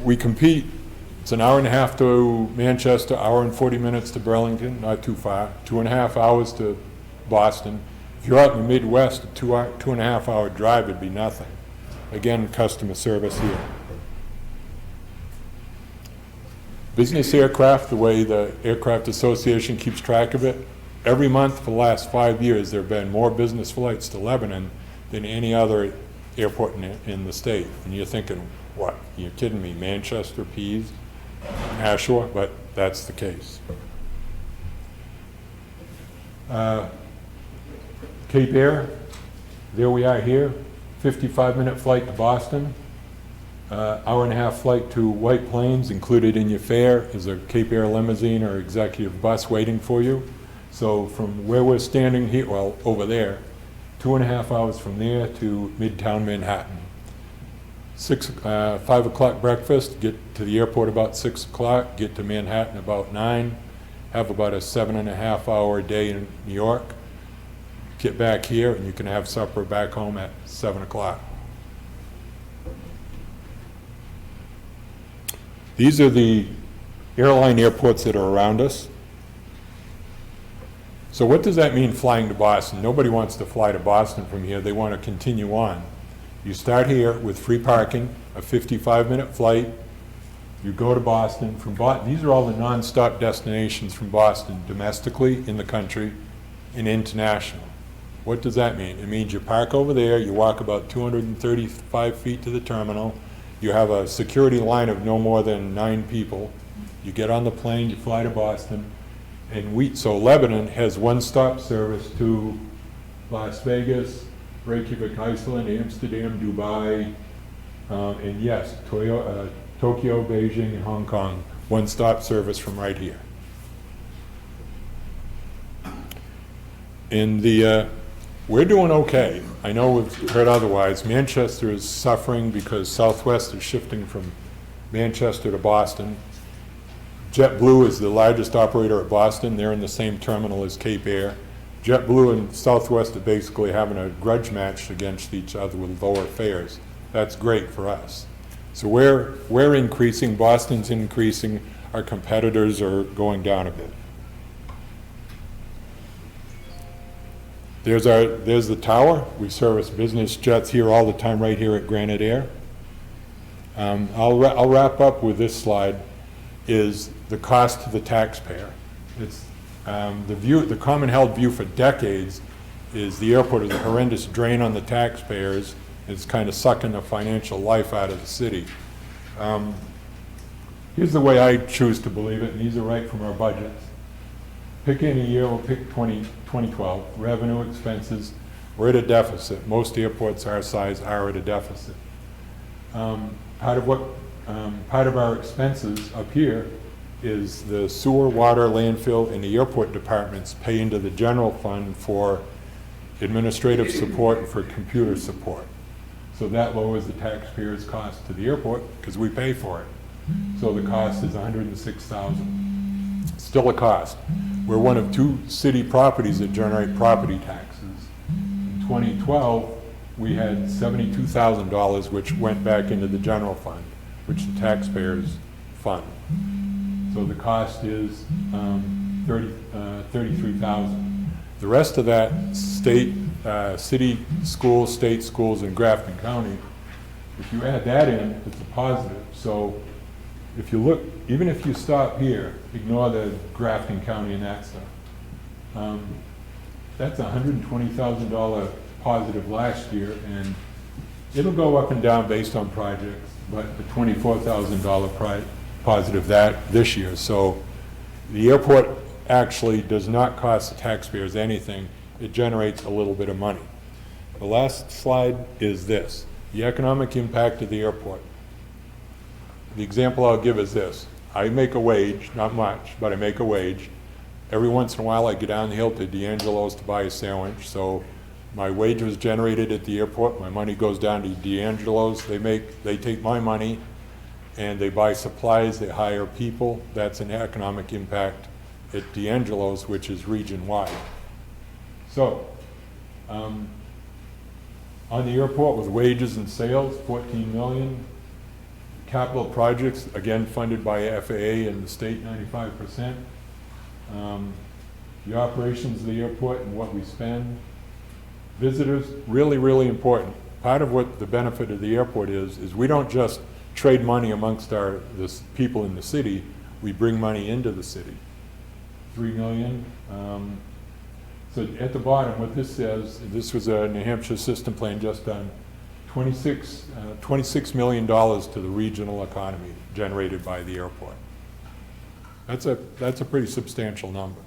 we compete. It's an hour and a half to Manchester, hour and 40 minutes to Burlington, not too far, 2.5 hours to Boston. If you're out in the Midwest, a 2.5 hour drive would be nothing. Again, customer service here. Business aircraft, the way the Aircraft Association keeps track of it, every month for the last 5 years there have been more business flights to Lebanon than any other airport in the state. And you're thinking, what, you're kidding me, Manchester, Pease, Nashua? But that's the case. Cape Air, there we are here, 55-minute flight to Boston. Hour and a half flight to White Plains. Included in your fare is a Cape Air limousine or executive bus waiting for you. So from where we're standing here, well, over there, 2.5 hours from there to Midtown Manhattan. 5 o'clock breakfast, get to the airport about 6 o'clock, get to Manhattan about 9, have about a 7.5 hour day in New York, get back here, and you can have supper back home at 7 o'clock. These are the airline airports that are around us. So what does that mean, flying to Boston? Nobody wants to fly to Boston from here. They want to continue on. You start here with free parking, a 55-minute flight. You go to Boston. These are all the non-stop destinations from Boston, domestically, in the country, and international. What does that mean? It means you park over there, you walk about 235 feet to the terminal, you have a security line of no more than 9 people. You get on the plane, you fly to Boston, and so Lebanon has one-stop service to Las Vegas, Reykjavik, Iceland, Amsterdam, Dubai, and yes, Tokyo, Beijing, and Hong Kong. One-stop service from right here. We're doing okay. I know we've heard otherwise. Manchester is suffering because Southwest is shifting from Manchester to Boston. JetBlue is the largest operator at Boston. They're in the same terminal as Cape Air. JetBlue and Southwest are basically having a grudge match against each other with lower fares. That's great for us. So we're increasing, Boston's increasing, our competitors are going down a bit. There's the tower. We service business jets here all the time, right here at Granite Air. I'll wrap up with this slide, is the cost to the taxpayer. It's the common held view for decades is the airport is a horrendous drain on the taxpayers. It's kind of sucking the financial life out of the city. Here's the way I choose to believe it, and these are right from our budgets. Pick any year, we'll pick 2012, revenue, expenses, we're at a deficit. Most airports our size are at a deficit. Part of our expenses up here is the sewer, water, landfill, and the airport departments pay into the general fund for administrative support and for computer support. So that lowers the taxpayers' cost to the airport because we pay for it. So the cost is $106,000. Still a cost. We're one of 2 city properties that generate property taxes. In 2012, we had $72,000, which went back into the general fund, which the taxpayers fund. So the cost is $33,000. The rest of that, city schools, state schools, and Grafton County, if you add that in, it's a positive. So if you look, even if you stop here, ignore the Grafton County and that stuff, that's $120,000 positive last year, and it'll go up and down based on projects, but the $24,000 positive this year. So the airport actually does not cost the taxpayers anything. It generates a little bit of money. The last slide is this, the economic impact of the airport. The example I'll give is this. I make a wage, not much, but I make a wage. Every once in a while I get down the hill to D'Angelo's to buy a sandwich. So my wage was generated at the airport. My money goes down to D'Angelo's. They take my money and they buy supplies, they hire people. That's an economic impact at D'Angelo's, which is region-wide. So on the airport with wages and sales, 14 million. Capital projects, again, funded by FAA and the state 95%. The operations of the airport and what we spend. Visitors, really, really important. Part of what the benefit of the airport is we don't just trade money amongst the people in the city, we bring money into the city. 3 million. So at the bottom, what this says, this was a New Hampshire system plan just done, $26 million to the regional economy generated by the airport. That's a pretty substantial number.